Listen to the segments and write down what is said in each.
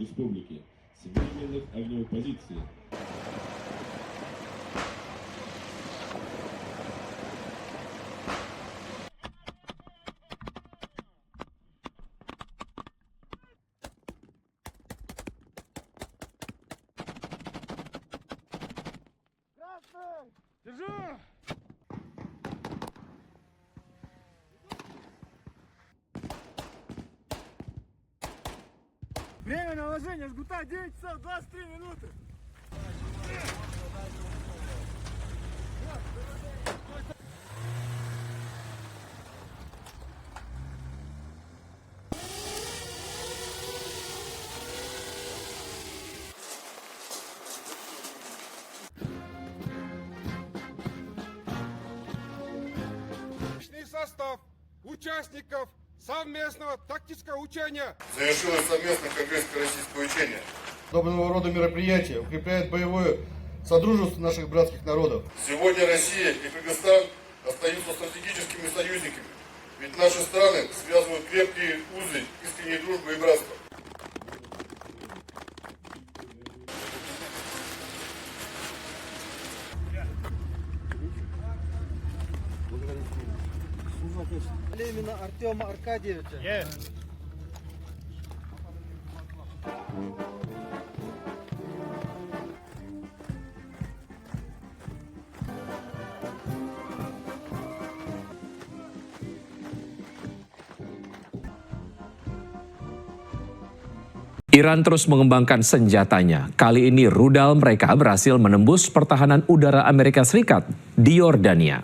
Республики, современных огневых позиций. Держу! Время наложения жгута 9 часов 23 минуты. Личный состав участников совместного тактического учения Завершилось совместное конгресско-российское учение. Подобного рода мероприятия укрепляют боевое содружество наших братских народов. Сегодня Россия и Кыргызстан остаются стратегическими союзниками, ведь наши страны связывают крепкие узы искренней дружбы и братства. Именно Артема Аркадьевича. Iran terus mengembangkan senjatanya. Kali ini rudal mereka berhasil menembus pertahanan udara Amerika Serikat di Yordania.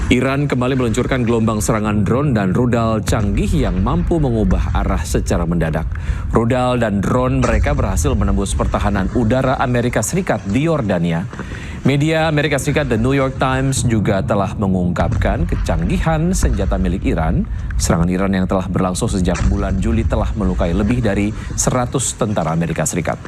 Iran kembali meluncurkan gelombang serangan drone dan rudal canggih yang mampu mengubah arah secara mendadak. Rudal dan drone mereka berhasil menembus pertahanan udara Amerika Serikat di Yordania. Media Amerika Serikat The New York Times juga telah mengungkapkan kecanggihan senjata milik Iran. Serangan Iran yang telah berlangsung sejak bulan Juli telah melukai lebih dari 100 tentara Amerika Serikat.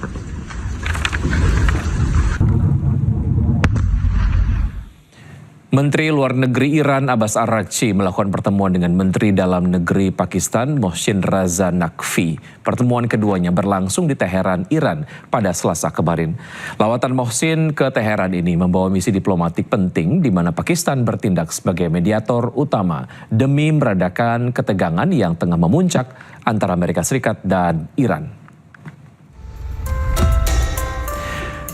Menteri Luar Negeri Iran Abbas Araghchi melakukan pertemuan dengan Menteri Dalam Negeri Pakistan Mohsin Raza Naqvi. Pertemuan keduanya berlangsung di Teheran, Iran pada Selasa kemarin. Lawatan Mohsin ke Teheran ini membawa misi diplomatik penting di mana Pakistan bertindak sebagai mediator utama demi meredakan ketegangan yang tengah memuncak antara Amerika Serikat dan Iran.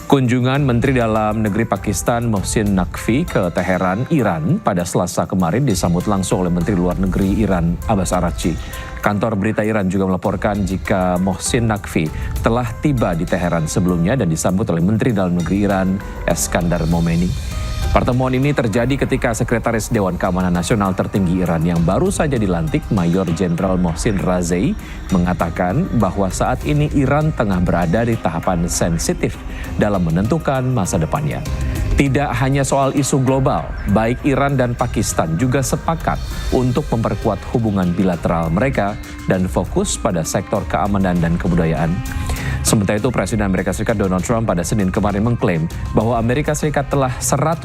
Kunjungan Menteri Dalam Negeri Pakistan Mohsin Naqvi ke Teheran, Iran pada Selasa kemarin disambut langsung oleh Menteri Luar Negeri Iran Abbas Araghchi. Kantor berita Iran juga melaporkan jika Mohsin Naqvi telah tiba di Teheran sebelumnya dan disambut oleh Menteri Dalam Negeri Iran Eskandar Momeni. Pertemuan ini terjadi ketika Sekretaris Dewan Keamanan Nasional tertinggi Iran yang baru saja dilantik, Mayor Jenderal Mohsin Razai, mengatakan bahwa saat ini Iran tengah berada di tahapan sensitif dalam menentukan masa depannya. Tidak hanya soal isu global, baik Iran dan Pakistan juga sepakat untuk memperkuat hubungan bilateral mereka dan fokus pada sektor keamanan dan kebudayaan. Sementara itu, Presiden Amerika Serikat Donald Trump pada Senin kemarin mengklaim bahwa Amerika Serikat telah 100%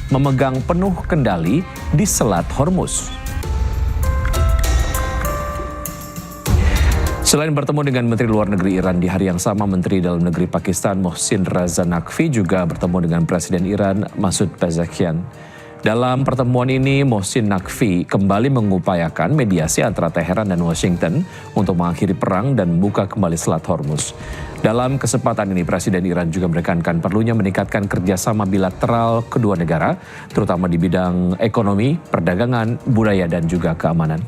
memegang penuh kendali di Selat Hormuz. Selain bertemu dengan Menteri Luar Negeri Iran di hari yang sama, Menteri Dalam Negeri Pakistan Mohsin Raza Naqvi juga bertemu dengan Presiden Iran Masoud Pezeshkian. Dalam pertemuan ini, Mohsin Naqvi kembali mengupayakan mediasi antara Teheran dan Washington untuk mengakhiri perang dan membuka kembali Selat Hormuz. Dalam kesempatan ini, Presiden Iran juga menekankan perlunya meningkatkan kerjasama bilateral kedua negara, terutama di bidang ekonomi, perdagangan, budaya, dan juga keamanan.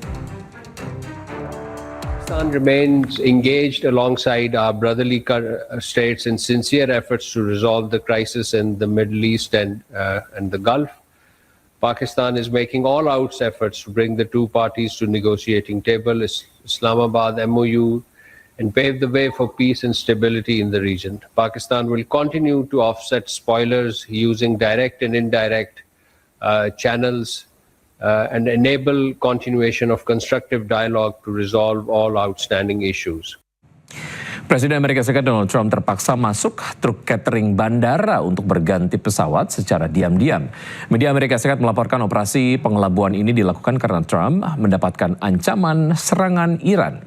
Pakistan remains engaged alongside our brotherly states in sincere efforts to resolve the crisis in the Middle East and the Gulf. Pakistan is making all-out efforts to bring the two parties to negotiating table, Islamabad MOU, and pave the way for peace and stability in the region. Pakistan will continue to offset spoilers using direct and indirect channels and enable continuation of constructive dialogue to resolve all outstanding issues. Presiden Amerika Serikat Donald Trump terpaksa masuk truk catering bandara untuk berganti pesawat secara diam-diam. Media Amerika Serikat melaporkan operasi pengelabuan ini dilakukan karena Trump mendapatkan ancaman serangan Iran.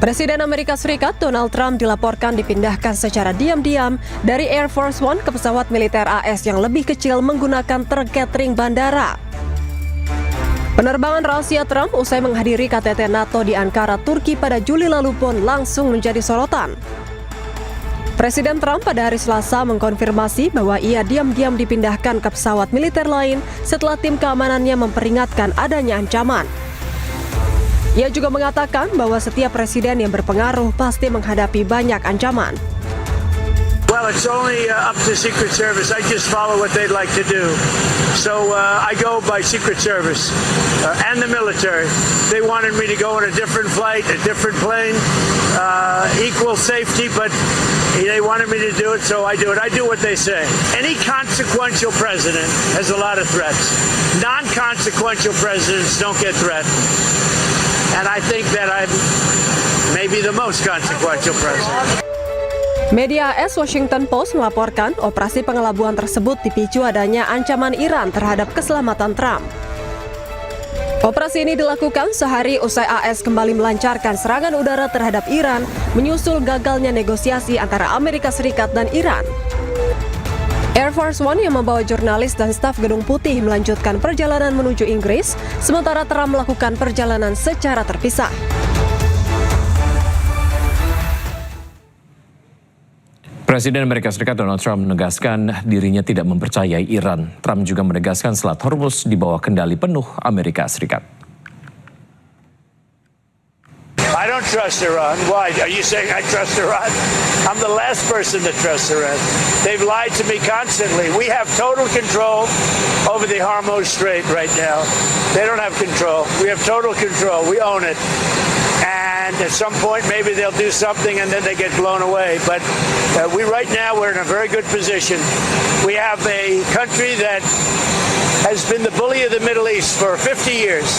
Presiden Amerika Serikat Donald Trump dilaporkan dipindahkan secara diam-diam dari Air Force One ke pesawat militer AS yang lebih kecil menggunakan truk catering bandara. Penerbangan rahasia Trump usai menghadiri KTT NATO di Ankara, Turki pada Juli lalu pun langsung menjadi sorotan. Presiden Trump pada hari Selasa mengkonfirmasi bahwa ia diam-diam dipindahkan ke pesawat militer lain setelah tim keamanannya memperingatkan adanya ancaman. Ia juga mengatakan bahwa setiap presiden yang berpengaruh pasti menghadapi banyak ancaman. Well, it's only up to Secret Service. I just follow what they'd like to do. So I go by Secret Service and the military. They wanted me to go on a different flight, a different plane, equal safety, but they wanted me to do it, so I do it. I do what they say. Any consequential president has a lot of threats. Non-consequential presidents don't get threatened. And I think that I'm maybe the most consequential president. Media AS Washington Post melaporkan operasi pengelabuan tersebut dipicu adanya ancaman Iran terhadap keselamatan Trump. Operasi ini dilakukan sehari usai AS kembali melancarkan serangan udara terhadap Iran menyusul gagalnya negosiasi antara Amerika Serikat dan Iran. Air Force One yang membawa jurnalis dan staf Gedung Putih melanjutkan perjalanan menuju Inggris, sementara Trump melakukan perjalanan secara terpisah. Presiden Amerika Serikat Donald Trump menegaskan dirinya tidak mempercayai Iran. Trump juga menegaskan Selat Hormuz di bawah kendali penuh Amerika Serikat. I don't trust Iran. Why? Are you saying I trust Iran? I'm the last person to trust Iran. They've lied to me constantly. We have total control over the Hormuz Strait right now. They don't have control. We have total control. We own it. And at some point, maybe they'll do something and then they get blown away. But right now, we're in a very good position. We have a country that has been the bully of the Middle East for 50 years.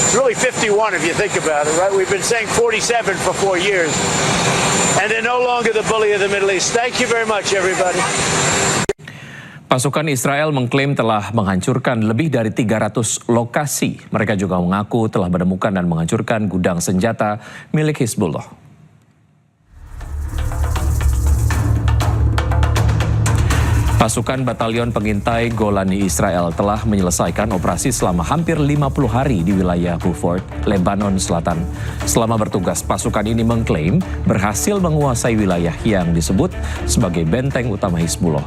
It's really 51 if you think about it, right? We've been saying 47 for 4 years. And they're no longer the bully of the Middle East. Thank you very much, everybody. Pasukan Israel mengklaim telah menghancurkan lebih dari 300 lokasi. Mereka juga mengaku telah menemukan dan menghancurkan gudang senjata milik Hizbullah. Pasukan Batalion Pengintai Golani Israel telah menyelesaikan operasi selama hampir 50 hari di wilayah Beaufort, Lebanon Selatan. Selama bertugas, pasukan ini mengklaim berhasil menguasai wilayah yang disebut sebagai benteng utama Hizbullah.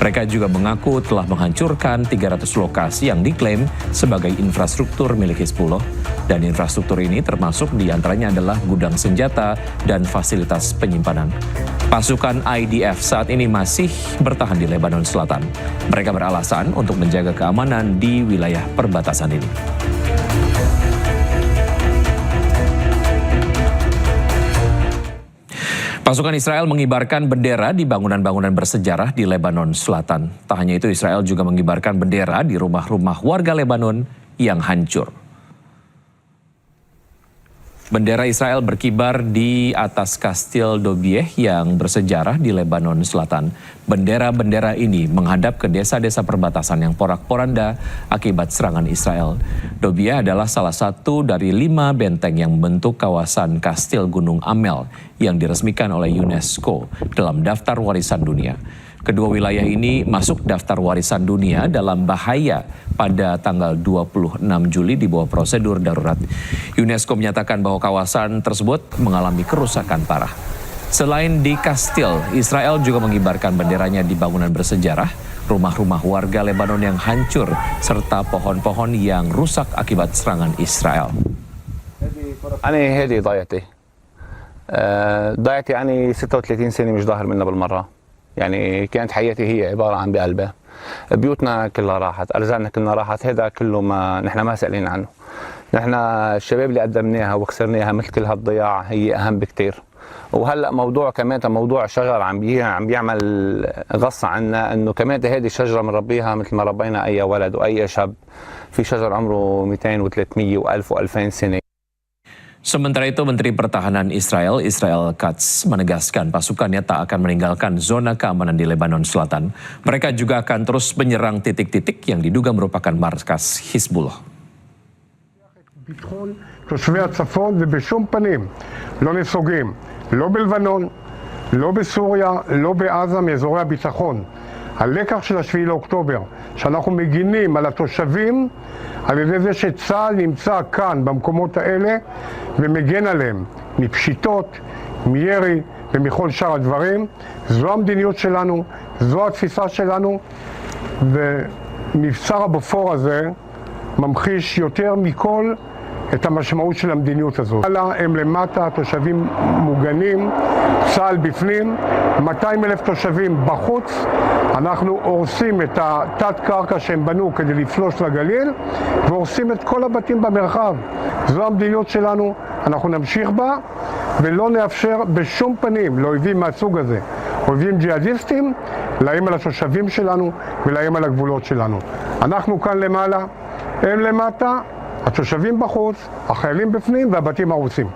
Mereka juga mengaku telah menghancurkan 300 lokasi yang diklaim sebagai infrastruktur milik Hizbullah. Dan infrastruktur ini termasuk diantaranya adalah gudang senjata dan fasilitas penyimpanan. Pasukan IDF saat ini masih bertahan di Lebanon Selatan. Mereka beralasan untuk menjaga keamanan di wilayah perbatasan ini. Pasukan Israel mengibarkan bendera di bangunan-bangunan bersejarah di Lebanon Selatan. Tak hanya itu, Israel juga mengibarkan bendera di rumah-rumah warga Lebanon yang hancur. Bendera Israel berkibar di atas Kastil Dobieh yang bersejarah di Lebanon Selatan. Bendera-bendera ini menghadap ke desa-desa perbatasan yang porak-poranda akibat serangan Israel. Dobieh adalah salah satu dari 5 benteng yang membentuk kawasan Kastil Gunung Amel yang diresmikan oleh UNESCO dalam daftar warisan dunia. Kedua wilayah ini masuk daftar warisan dunia dalam bahaya pada tanggal 26 Juli di bawah prosedur darurat. UNESCO menyatakan bahwa kawasan tersebut mengalami kerusakan parah. Selain di Kastil, Israel juga mengibarkan benderanya di bangunan bersejarah, rumah-rumah warga Lebanon yang hancur, serta pohon-pohon yang rusak akibat serangan Israel. أنا هذه ضايعتي يعني 36 سنة مش ظاهر منها بالمرة. يعني كانت حياتي هي عبارة عن بقلبها. بيوتنا كلها راحت، أرزاقنا كلها راحت، هذا كله ما نحن ما سألين عنه. نحن الشباب اللي قدمناها وخسرناها مثل كل هالضياع هي أهم بكتير. وهلا موضوع كمان موضوع شجر عم بيعمل غص عنا، انه كمان هذه الشجره بنربيها مثل ما ربينا اي ولد واي شاب. في شجر عمره 200 و300 و1000 و2000 سنه. Sementara itu, Menteri Pertahanan Israel Katz, menegaskan pasukannya tak akan meninggalkan zona keamanan di Lebanon Selatan. Mereka juga akan terus menyerang titik-titik yang diduga merupakan markas Hizbullah. ביטחון תושבי הצפון ובשום פנים לא נסוגים, לא בלבנון, לא בסוריה, לא בעזה מאזורי הביטחון. הלקח של 7 לאוקטובר, שאנחנו מגינים על התושבים על ידי זה שצה"ל נמצא כאן במקומות האלה ומגן עליהם מפשיטות, מירי ומכל שאר הדברים. זו המדיניות שלנו, זו התפיסה שלנו, ומבצר הבופור הזה ממחיש יותר מכל את המשמעות של המדיניות הזאת. הם למטה, תושבים מוגנים, צה"ל בפנים, 200,000 תושבים בחוץ. אנחנו הורסים את התת קרקע שהם בנו כדי לפלוש לגליל, והורסים את כל הבתים במרחב. זו המדיניות שלנו, אנחנו נמשיך בה, ולא נאפשר בשום פנים לאויבים מהסוג הזה, אויבים ג'יהאדיסטים, לאיים על התושבים שלנו ולאיים על הגבולות שלנו. אנחנו כאן למעלה, הם למטה, התושבים בחוץ, החיילים בפנים והבתים הרוסים.